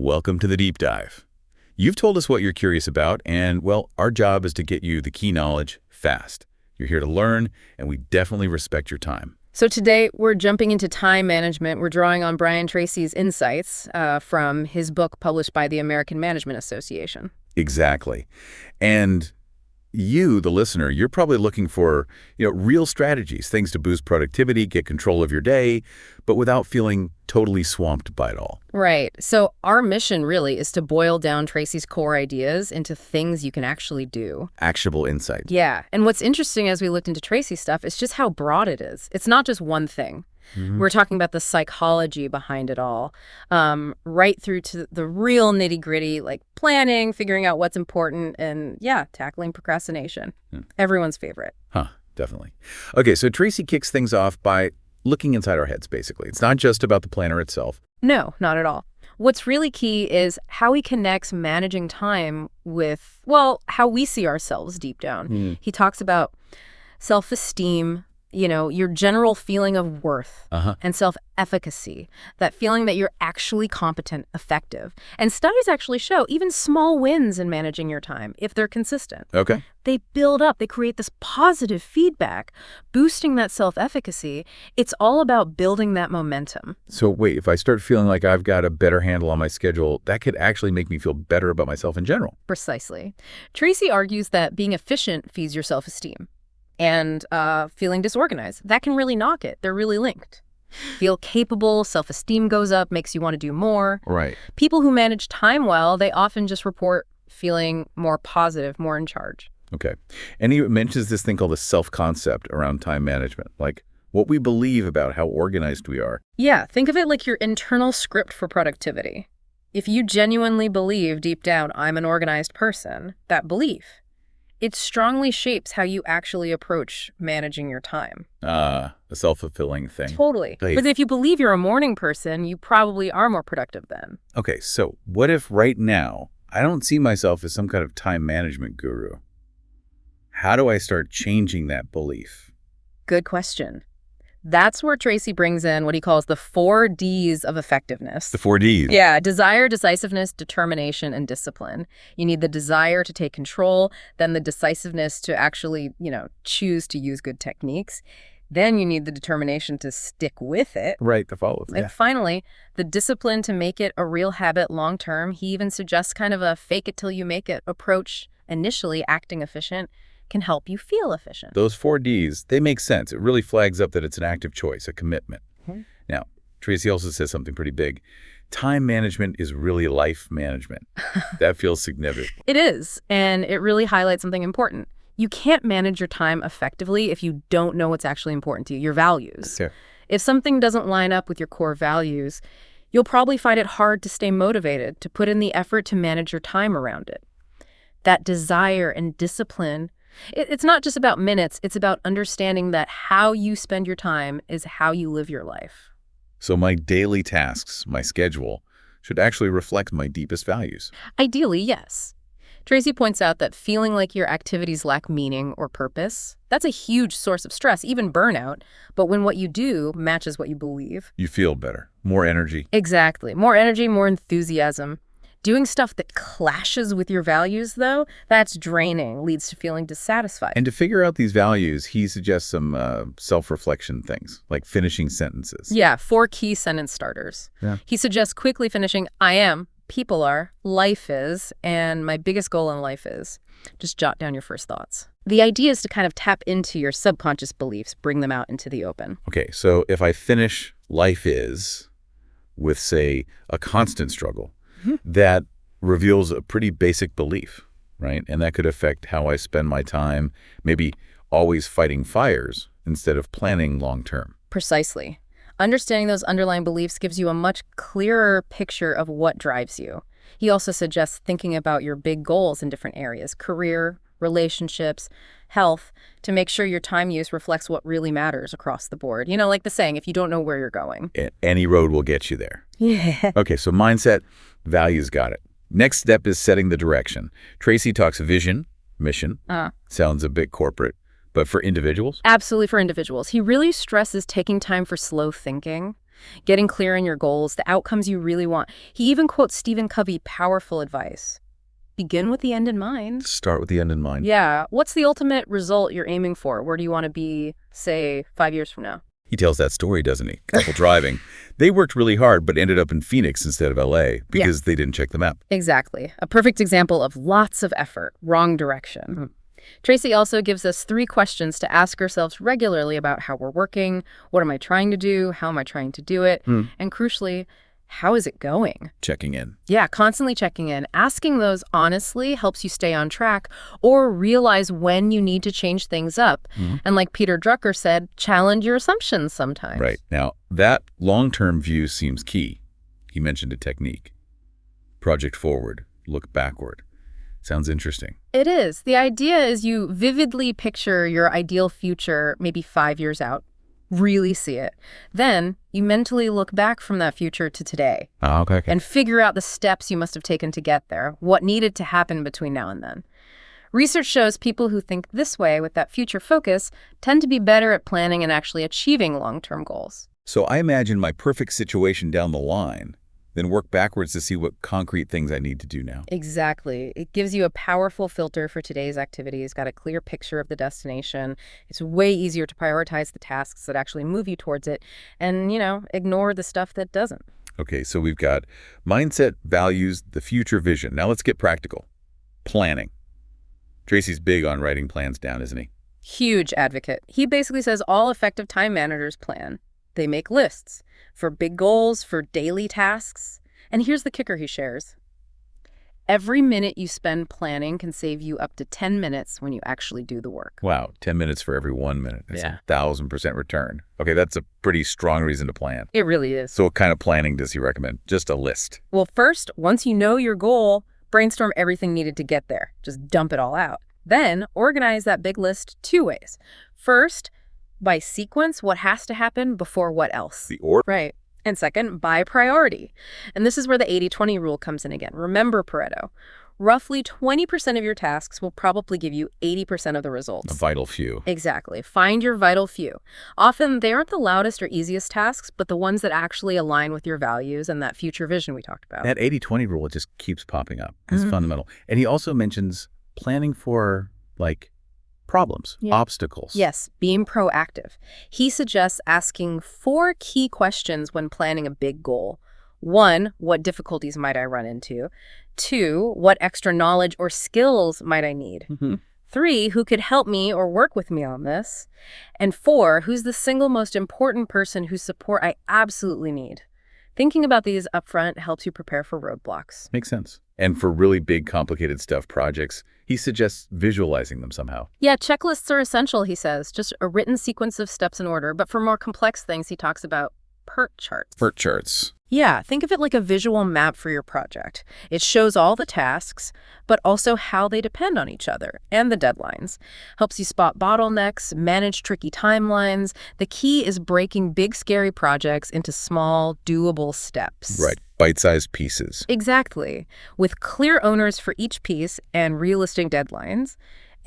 Welcome to the deep dive. You've told us what you're curious about, and, well, our job is to get you the key knowledge fast. You're here to learn, and we definitely respect your time. So today, we're jumping into time management. We're drawing on Brian Tracy's insights from his book published by the American Management Association. Exactly. And you, the listener, you're probably looking for, real strategies, things to boost productivity, get control of your day, but without feeling totally swamped by it all. Right. So our mission really is to boil down Tracy's core ideas into things you can actually do. Actionable insight. Yeah. And what's interesting as we looked into Tracy's stuff is just how broad it is. It's not just one thing. We're talking about the psychology behind it all, right through to the real nitty-gritty, like planning, figuring out what's important, and, tackling procrastination. Everyone's favorite. Definitely. Okay, so Tracy kicks things off by looking inside our heads, basically. It's not just about the planner itself. No, not at all. What's really key is how he connects managing time with, well, how we see ourselves deep down. He talks about self-esteem, your general feeling of worth and self-efficacy, that feeling that you're actually competent, effective. And studies actually show even small wins in managing your time, if they're consistent. Okay. They build up. They create this positive feedback, boosting that self-efficacy. It's all about building that momentum. So wait, if I start feeling like I've got a better handle on my schedule, that could actually make me feel better about myself in general. Precisely. Tracy argues that being efficient feeds your self-esteem. And feeling disorganized, that can really knock it. They're really linked. Feel capable, self-esteem goes up, makes you want to do more. Right. People who manage time well, they often just report feeling more positive, more in charge. Okay. And he mentions this thing called the self-concept around time management, like what we believe about how organized we are. Yeah, think of it like your internal script for productivity. If you genuinely believe deep down, I'm an organized person, that belief, it strongly shapes how you actually approach managing your time. A self-fulfilling thing. Totally. Right. But if you believe you're a morning person, you probably are more productive then. Okay, so what if right now I don't see myself as some kind of time management guru? How do I start changing that belief? Good question. That's where Tracy brings in what he calls the 4 Ds of effectiveness. The 4 Ds. Yeah, desire, decisiveness, determination, and discipline. You need the desire to take control, then the decisiveness to actually, choose to use good techniques. Then you need the determination to stick with it. Right, to follow it. And finally, the discipline to make it a real habit long term. He even suggests kind of a fake it till you make it approach, initially acting efficient can help you feel efficient. Those 4 Ds, they make sense. It really flags up that it's an active choice, a commitment. Now, Tracy also says something pretty big. Time management is really life management. That feels significant. It is, and it really highlights something important. You can't manage your time effectively if you don't know what's actually important to you, your values. Sure. If something doesn't line up with your core values, you'll probably find it hard to stay motivated, to put in the effort to manage your time around it. That desire and discipline, it's not just about minutes, it's about understanding that how you spend your time is how you live your life. So my daily tasks, my schedule, should actually reflect my deepest values. Ideally, yes. Tracy points out that feeling like your activities lack meaning or purpose, that's a huge source of stress, even burnout. But when what you do matches what you believe, You feel better, more energy. Exactly. More energy, more enthusiasm. Doing stuff that clashes with your values, though, that's draining, leads to feeling dissatisfied. And to figure out these values, he suggests some self-reflection things, like finishing sentences. Yeah, 4 key sentence starters. Yeah. He suggests quickly finishing, I am, people are, life is, and my biggest goal in life is. Just jot down your first thoughts. The idea is to kind of tap into your subconscious beliefs, bring them out into the open. Okay, so if I finish life is with, say, a constant struggle, that reveals a pretty basic belief, right? And that could affect how I spend my time, maybe always fighting fires instead of planning long term. Precisely. Understanding those underlying beliefs gives you a much clearer picture of what drives you. He also suggests thinking about your big goals in different areas, career, relationships, health, to make sure your time use reflects what really matters across the board. Like the saying, if you don't know where you're going. Any road will get you there. Yeah. Okay, so mindset, values, got it. Next step is setting the direction. Tracy talks vision, mission. Sounds a bit corporate, but for individuals? Absolutely for individuals. He really stresses taking time for slow thinking, getting clear on your goals, the outcomes you really want. He even quotes Stephen Covey's powerful advice. Begin with the end in mind. Start with the end in mind. Yeah. What's the ultimate result you're aiming for? Where do you want to be, say, 5 years from now? He tells that story, doesn't he? Couple driving. They worked really hard, but ended up in Phoenix instead of LA because they didn't check the map. Exactly. A perfect example of lots of effort, wrong direction. Tracy also gives us 3 questions to ask ourselves regularly about how we're working, what am I trying to do, how am I trying to do it, and crucially, how is it going? Checking in. Yeah, constantly checking in. Asking those honestly helps you stay on track or realize when you need to change things up. And like Peter Drucker said, challenge your assumptions sometimes. Right. Now, that long-term view seems key. He mentioned a technique. Project forward, look backward. Sounds interesting. It is. The idea is you vividly picture your ideal future maybe 5 years out. Really see it. Then you mentally look back from that future to today Okay. and figure out the steps you must have taken to get there, what needed to happen between now and then. Research shows people who think this way with that future focus tend to be better at planning and actually achieving long-term goals. So I imagine my perfect situation down the line, then work backwards to see what concrete things I need to do now. Exactly. It gives you a powerful filter for today's activities, got a clear picture of the destination. It's way easier to prioritize the tasks that actually move you towards it and, ignore the stuff that doesn't. Okay, so we've got mindset, values, the future vision. Now let's get practical. Planning. Tracy's big on writing plans down, isn't he? Huge advocate. He basically says all effective time managers plan. They make lists for big goals, for daily tasks. And here's the kicker he shares. Every minute you spend planning can save you up to 10 minutes when you actually do the work. Wow, 10 minutes for every 1 minute. That's Yeah. 1,000% return. Okay, that's a pretty strong reason to plan. It really is. So what kind of planning does he recommend? Just a list. Well, first, once you know your goal, brainstorm everything needed to get there. Just dump it all out. Then organize that big list 2 ways. First, by sequence, what has to happen before what else. The order? Right. And second, by priority. And this is where the 80-20 rule comes in again. Remember Pareto. Roughly 20% of your tasks will probably give you 80% of the results. A vital few. Exactly. Find your vital few. Often they aren't the loudest or easiest tasks, but the ones that actually align with your values and that future vision we talked about. That 80-20 rule just keeps popping up. It's fundamental. And he also mentions planning for, problems, obstacles. Yes, being proactive. He suggests asking 4 key questions when planning a big goal. 1, what difficulties might I run into? 2, what extra knowledge or skills might I need? 3, who could help me or work with me on this? And 4, who's the single most important person whose support I absolutely need? Thinking about these upfront helps you prepare for roadblocks. Makes sense. And for really big, complicated stuff, projects, he suggests visualizing them somehow. Yeah, checklists are essential, he says. Just a written sequence of steps in order. But for more complex things, he talks about PERT charts. PERT charts. Yeah, think of it like a visual map for your project. It shows all the tasks, but also how they depend on each other and the deadlines. Helps you spot bottlenecks, manage tricky timelines. The key is breaking big, scary projects into small, doable steps. Right, bite-sized pieces. Exactly, with clear owners for each piece and realistic deadlines.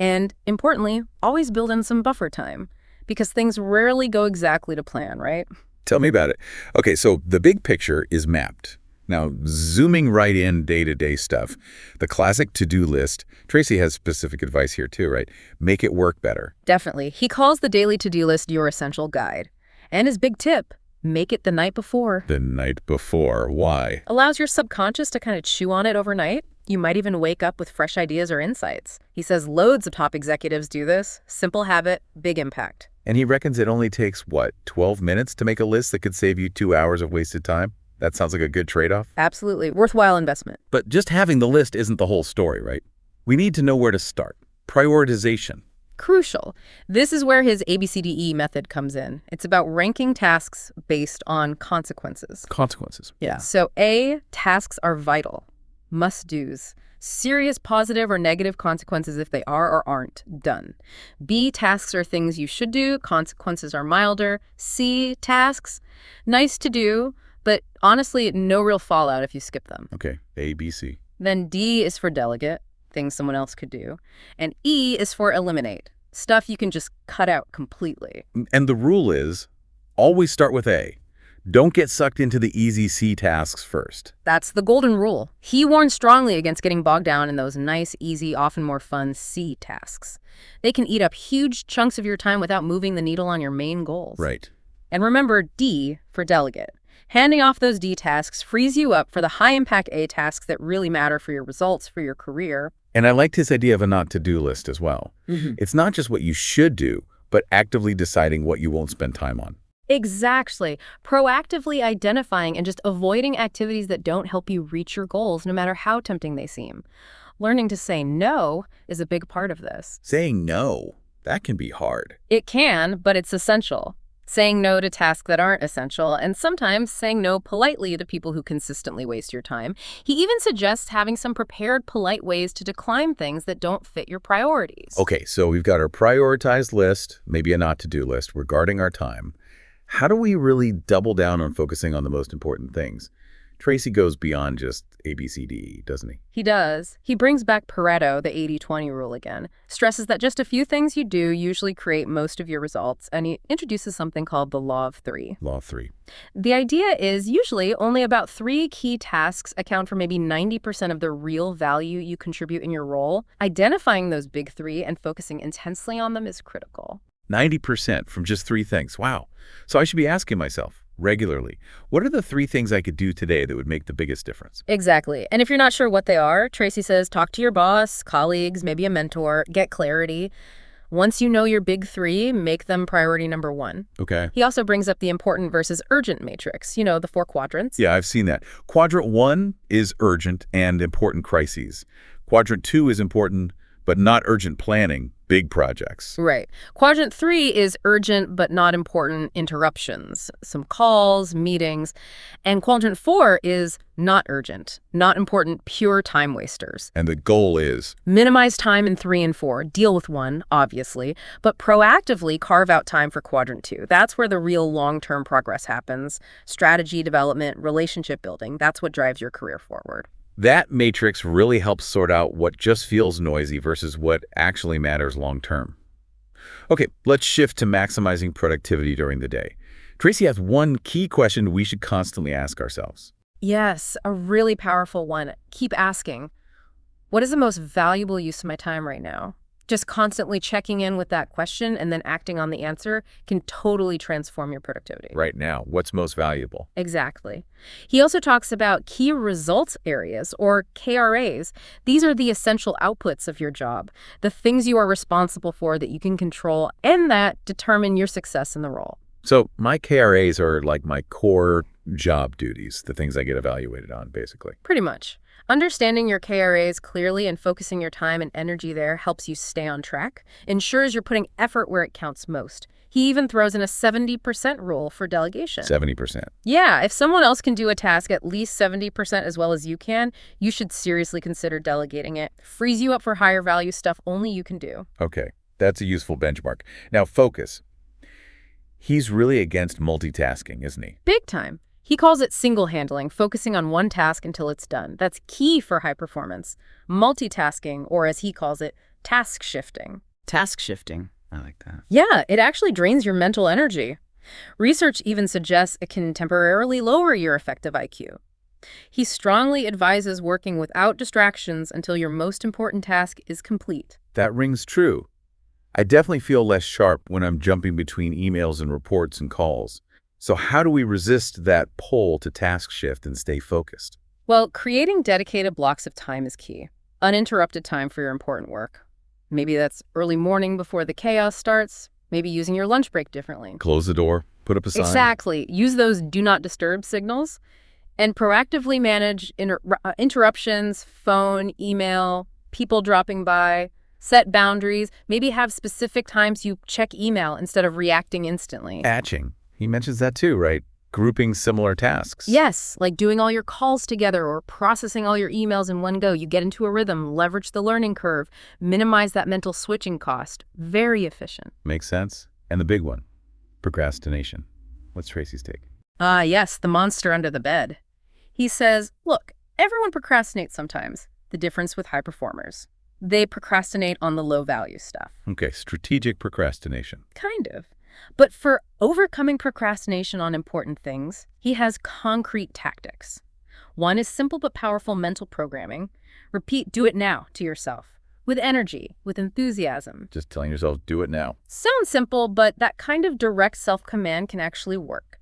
And importantly, always build in some buffer time, because things rarely go exactly to plan, right? Tell me about it. Okay, so the big picture is mapped. Now, zooming right in day-to-day stuff, the classic to-do list, Tracy has specific advice here too, right? Make it work better. Definitely. He calls the daily to-do list your essential guide. And his big tip, make it the night before. The night before. Why? Allows your subconscious to kind of chew on it overnight. You might even wake up with fresh ideas or insights. He says loads of top executives do this. Simple habit, big impact. And he reckons it only takes, 12 minutes to make a list that could save you 2 hours of wasted time? That sounds like a good trade-off. Absolutely. Worthwhile investment. But just having the list isn't the whole story, right? We need to know where to start. Prioritization. Crucial. This is where his ABCDE method comes in. It's about ranking tasks based on consequences. Consequences. Yeah. So A, tasks are vital, must-dos. Serious positive or negative consequences if they are or aren't done. B, tasks are things you should do. Consequences are milder. C, tasks, nice to do, but honestly, no real fallout if you skip them. Okay, A, B, C. Then D is for delegate, things someone else could do. And E is for eliminate, stuff you can just cut out completely. And the rule is always start with A. Don't get sucked into the easy C tasks first. That's the golden rule. He warns strongly against getting bogged down in those nice, easy, often more fun C tasks. They can eat up huge chunks of your time without moving the needle on your main goals. Right. And remember D for delegate. Handing off those D tasks frees you up for the high-impact A tasks that really matter for your results, for your career. And I liked his idea of a not-to-do list as well. It's not just what you should do, but actively deciding what you won't spend time on. Exactly. Proactively identifying and just avoiding activities that don't help you reach your goals, no matter how tempting they seem. Learning to say no is a big part of this. Saying no, that can be hard. It can, but it's essential. Saying no to tasks that aren't essential, and sometimes saying no politely to people who consistently waste your time. He even suggests having some prepared, polite ways to decline things that don't fit your priorities. Okay, so we've got our prioritized list, maybe a not-to-do list regarding our time. How do we really double down on focusing on the most important things? Tracy goes beyond just A, B, C, D, E, doesn't he? He does. He brings back Pareto, the 80-20 rule again, stresses that just a few things you do usually create most of your results, and he introduces something called the Law of Three. Law of Three. The idea is usually only about 3 key tasks account for maybe 90% of the real value you contribute in your role. Identifying those big 3 and focusing intensely on them is critical. 90% from just 3 things. Wow. So I should be asking myself regularly, what are the 3 things I could do today that would make the biggest difference? Exactly. And if you're not sure what they are, Tracy says talk to your boss, colleagues, maybe a mentor, get clarity. Once you know your big 3, make them priority number 1. Okay. He also brings up the important versus urgent matrix, you know, the 4 quadrants. Yeah, I've seen that. Quadrant 1 is urgent and important crises. Quadrant 2 is important but not urgent planning, big projects. Right. Quadrant 3 is urgent but not important interruptions, some calls, meetings. And quadrant 4 is not urgent, not important, pure time wasters. And the goal is? Minimize time in 3 and 4, deal with 1, obviously, but proactively carve out time for quadrant 2. That's where the real long-term progress happens. Strategy development, relationship building, that's what drives your career forward. That matrix really helps sort out what just feels noisy versus what actually matters long term. Okay, let's shift to maximizing productivity during the day. Tracy has one key question we should constantly ask ourselves. Yes, a really powerful one. Keep asking, what is the most valuable use of my time right now? Just constantly checking in with that question and then acting on the answer can totally transform your productivity. Right now, what's most valuable? Exactly. He also talks about key results areas, or KRAs. These are the essential outputs of your job, the things you are responsible for that you can control and that determine your success in the role. So my KRAs are like my core job duties, the things I get evaluated on, basically. Pretty much. Understanding your KRAs clearly and focusing your time and energy there helps you stay on track, ensures you're putting effort where it counts most. He even throws in a 70% rule for delegation. 70%. Yeah, if someone else can do a task at least 70% as well as you can, you should seriously consider delegating it. Frees you up for higher value stuff only you can do. Okay, that's a useful benchmark. Now, focus. He's really against multitasking, isn't he? Big time. He calls it single handling, focusing on one task until it's done. That's key for high performance. Multitasking, or as he calls it, task shifting. Task shifting. I like that. Yeah, it actually drains your mental energy. Research even suggests it can temporarily lower your effective IQ. He strongly advises working without distractions until your most important task is complete. That rings true. I definitely feel less sharp when I'm jumping between emails and reports and calls. So how do we resist that pull to task shift and stay focused? Well, creating dedicated blocks of time is key. Uninterrupted time for your important work. Maybe that's early morning before the chaos starts. Maybe using your lunch break differently. Close the door, put up a sign. Exactly. Use those do not disturb signals and proactively manage interruptions, phone, email, people dropping by. Set boundaries. Maybe have specific times you check email instead of reacting instantly. Batching. He mentions that too, right? Grouping similar tasks. Yes, like doing all your calls together or processing all your emails in one go. You get into a rhythm, leverage the learning curve, minimize that mental switching cost. Very efficient. Makes sense. And the big one, procrastination. What's Tracy's take? Yes, the monster under the bed. He says, look, everyone procrastinates sometimes. The difference with high performers. They procrastinate on the low-value stuff. Okay, strategic procrastination. Kind of. But for overcoming procrastination on important things, he has concrete tactics. One is simple but powerful mental programming. Repeat, do it now to yourself, with energy, with enthusiasm. Just telling yourself, do it now. Sounds simple, but that kind of direct self-command can actually work.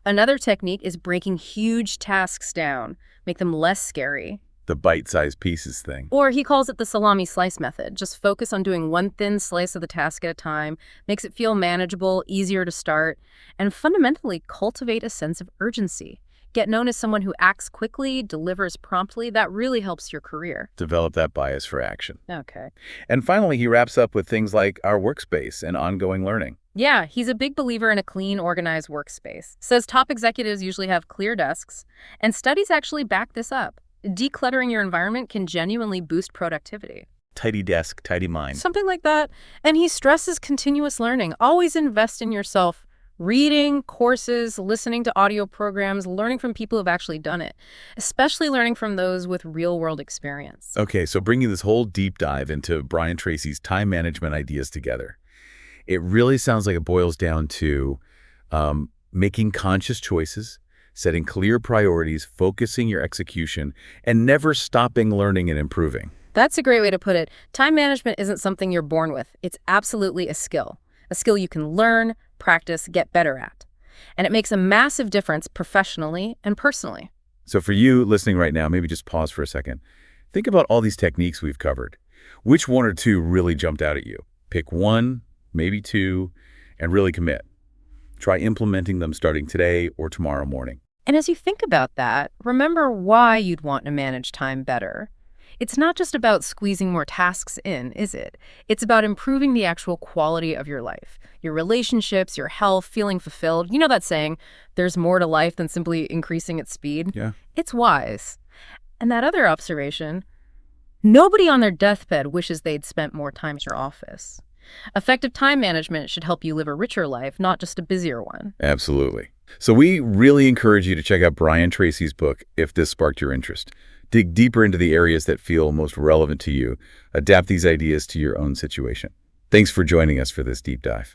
Another technique is breaking huge tasks down, make them less scary. The bite-sized pieces thing. Or he calls it the salami slice method. Just focus on doing one thin slice of the task at a time, makes it feel manageable, easier to start, and fundamentally cultivate a sense of urgency. Get known as someone who acts quickly, delivers promptly. That really helps your career. Develop that bias for action. Okay. And finally, he wraps up with things like our workspace and ongoing learning. Yeah, he's a big believer in a clean, organized workspace. Says top executives usually have clear desks, and studies actually back this up. Decluttering your environment can genuinely boost productivity. Tidy desk, tidy mind. Something like that. And he stresses continuous learning. Always invest in yourself. Reading, courses, listening to audio programs, learning from people who've actually done it, especially learning from those with real-world experience. Okay, so bringing this whole deep dive into Brian Tracy's time management ideas together, it really sounds like it boils down to making conscious choices, setting clear priorities, focusing your execution, and never stopping learning and improving. That's a great way to put it. Time management isn't something you're born with. It's absolutely a skill you can learn, practice, get better at. And it makes a massive difference professionally and personally. So for you listening right now, maybe just pause for a second. Think about all these techniques we've covered. Which one or two really jumped out at you? Pick one, maybe two, and really commit. Try implementing them starting today or tomorrow morning. And as you think about that, remember why you'd want to manage time better. It's not just about squeezing more tasks in, is it? It's about improving the actual quality of your life, your relationships, your health, feeling fulfilled. You know that saying, there's more to life than simply increasing its speed? Yeah. It's wise. And that other observation, nobody on their deathbed wishes they'd spent more time in your office. Effective time management should help you live a richer life, not just a busier one. Absolutely. So we really encourage you to check out Brian Tracy's book if this sparked your interest. Dig deeper into the areas that feel most relevant to you. Adapt these ideas to your own situation. Thanks for joining us for this deep dive.